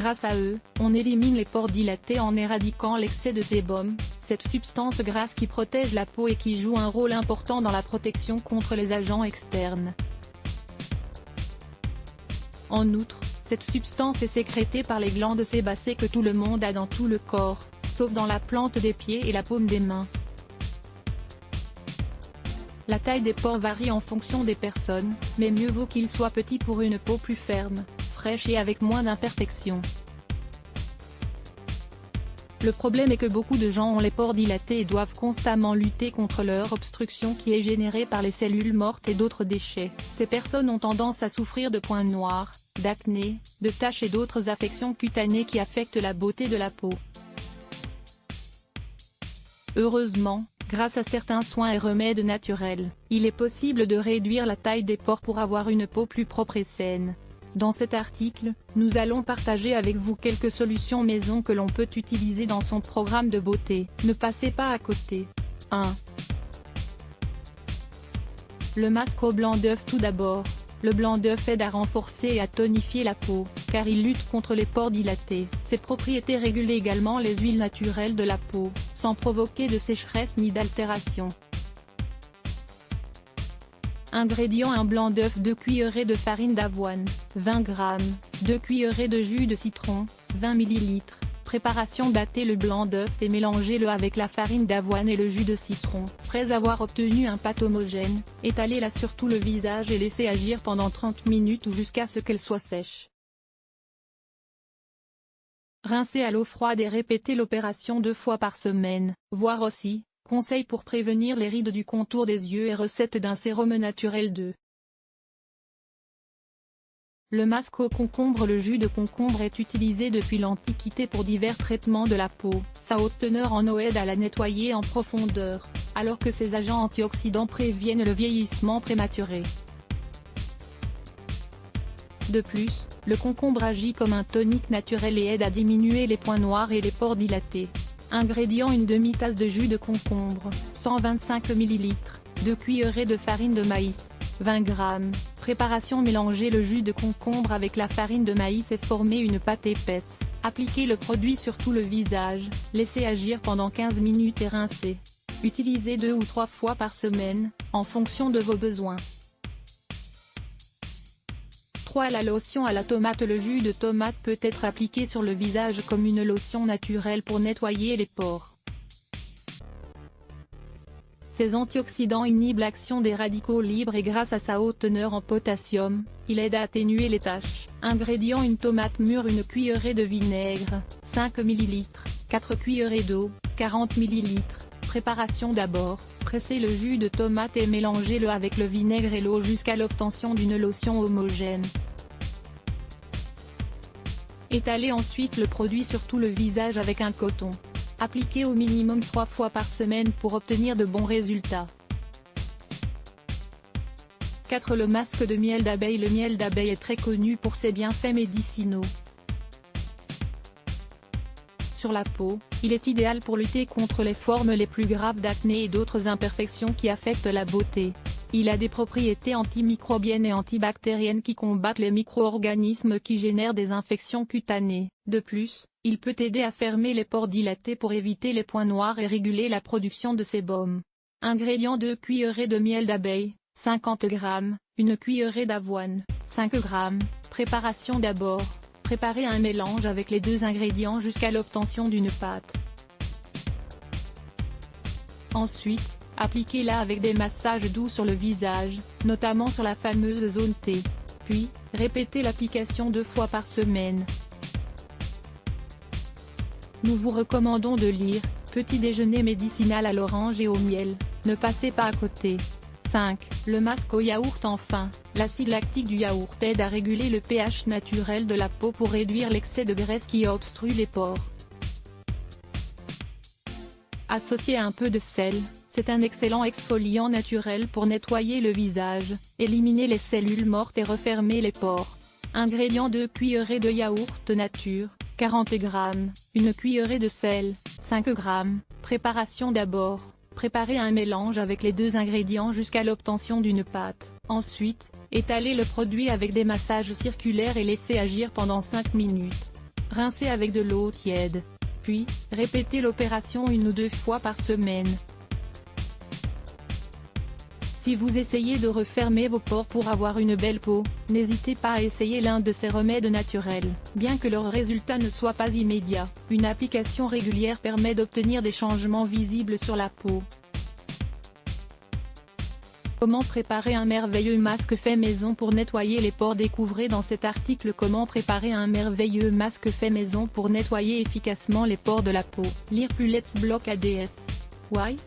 Grâce à eux, on élimine les pores dilatés en éradiquant l'excès de sébum, cette substance grasse qui protège la peau et qui joue un rôle important dans la protection contre les agents externes. En outre, cette substance est sécrétée par les glandes sébacées que tout le monde a dans tout le corps, sauf dans la plante des pieds et la paume des mains. La taille des pores varie en fonction des personnes, mais mieux vaut qu'ils soient petits pour une peau plus ferme, fraîche et avec moins d'imperfections. Le problème est que beaucoup de gens ont les pores dilatés et doivent constamment lutter contre leur obstruction qui est générée par les cellules mortes et d'autres déchets. Ces personnes ont tendance à souffrir de points noirs, d'acné, de taches et d'autres affections cutanées qui affectent la beauté de la peau. Heureusement, grâce à certains soins et remèdes naturels, il est possible de réduire la taille des pores pour avoir une peau plus propre et saine. Dans cet article, nous allons partager avec vous quelques solutions maison que l'on peut utiliser dans son programme de beauté. Ne passez pas à côté. 1. Le masque au blanc d'œuf. Tout d'abord, le blanc d'œuf aide à renforcer et à tonifier la peau, car il lutte contre les pores dilatés. Ses propriétés régulent également les huiles naturelles de la peau, sans provoquer de sécheresse ni d'altération. Ingrédients: un blanc d'œuf, 2 cuillerées de farine d'avoine, 20 g, 2 cuillerées de jus de citron, 20 ml. Préparation: battez le blanc d'œuf et mélangez-le avec la farine d'avoine et le jus de citron. Après avoir obtenu un pâte homogène, étalez-la sur tout le visage et laissez agir pendant 30 minutes ou jusqu'à ce qu'elle soit sèche. Rincez à l'eau froide et répétez l'opération 2 fois par semaine. Voir aussi, conseils pour prévenir les rides du contour des yeux et recette d'un sérum naturel de Le masque au concombre. Le jus de concombre est utilisé depuis l'Antiquité pour divers traitements de la peau. Sa haute teneur en eau aide à la nettoyer en profondeur, alors que ses agents antioxydants préviennent le vieillissement prématuré. De plus, le concombre agit comme un tonique naturel et aide à diminuer les points noirs et les pores dilatés. Ingrédients: une demi-tasse de jus de concombre, 125 ml, 2 cuillerées de farine de maïs, 20 g. Préparation: mélangez le jus de concombre avec la farine de maïs et formez une pâte épaisse. Appliquez le produit sur tout le visage, laissez agir pendant 15 minutes et rincez. Utilisez 2 ou 3 fois par semaine, en fonction de vos besoins. 3. La lotion à la tomate. Le jus de tomate peut être appliqué sur le visage comme une lotion naturelle pour nettoyer les pores. Ces antioxydants inhibent l'action des radicaux libres et grâce à sa haute teneur en potassium, il aide à atténuer les taches. Ingrédients: une tomate mûre, une cuillerée de vinaigre, 5 ml, 4 cuillerées d'eau, 40 ml. Préparation: d'abord, pressez le jus de tomate et mélangez-le avec le vinaigre et l'eau jusqu'à l'obtention d'une lotion homogène. Étalez ensuite le produit sur tout le visage avec un coton. Appliquez au minimum 3 fois par semaine pour obtenir de bons résultats. 4. Le masque de miel d'abeille. Le miel d'abeille est très connu pour ses bienfaits médicinaux. Sur la peau, il est idéal pour lutter contre les formes les plus graves d'acné et d'autres imperfections qui affectent la beauté. Il a des propriétés antimicrobiennes et antibactériennes qui combattent les micro-organismes qui génèrent des infections cutanées. De plus, il peut aider à fermer les pores dilatés pour éviter les points noirs et réguler la production de sébum. Ingrédients: 2 cuillerées de miel d'abeille, 50 g, 1 cuillerée d'avoine, 5 g. Préparation: d'abord, préparez un mélange avec les 2 ingrédients jusqu'à l'obtention d'une pâte. Ensuite, appliquez-la avec des massages doux sur le visage, notamment sur la fameuse zone T. Puis, répétez l'application 2 fois par semaine. Nous vous recommandons de lire « Petit déjeuner médicinal à l'orange et au miel ». Ne passez pas à côté. 5. Le masque au yaourt. Enfin, l'acide lactique du yaourt aide à réguler le pH naturel de la peau pour réduire l'excès de graisse qui obstrue les pores. Associé à un peu de sel, c'est un excellent exfoliant naturel pour nettoyer le visage, éliminer les cellules mortes et refermer les pores. Ingrédients: 2 cuillerées de yaourt nature, 40 g, 1 cuillerée de sel, 5 g. Préparation: d'abord, préparez un mélange avec les 2 ingrédients jusqu'à l'obtention d'une pâte. Ensuite, étalez le produit avec des massages circulaires et laissez agir pendant 5 minutes. Rincez avec de l'eau tiède. Puis, répétez l'opération 1 ou 2 fois par semaine. Si vous essayez de refermer vos pores pour avoir une belle peau, n'hésitez pas à essayer l'un de ces remèdes naturels. Bien que leur résultat ne soit pas immédiat, une application régulière permet d'obtenir des changements visibles sur la peau. Comment préparer un merveilleux masque fait maison pour nettoyer les pores? Découvrez dans cet article comment préparer un merveilleux masque fait maison pour nettoyer efficacement les pores de la peau. Lire plus Let's Block ADS. Why?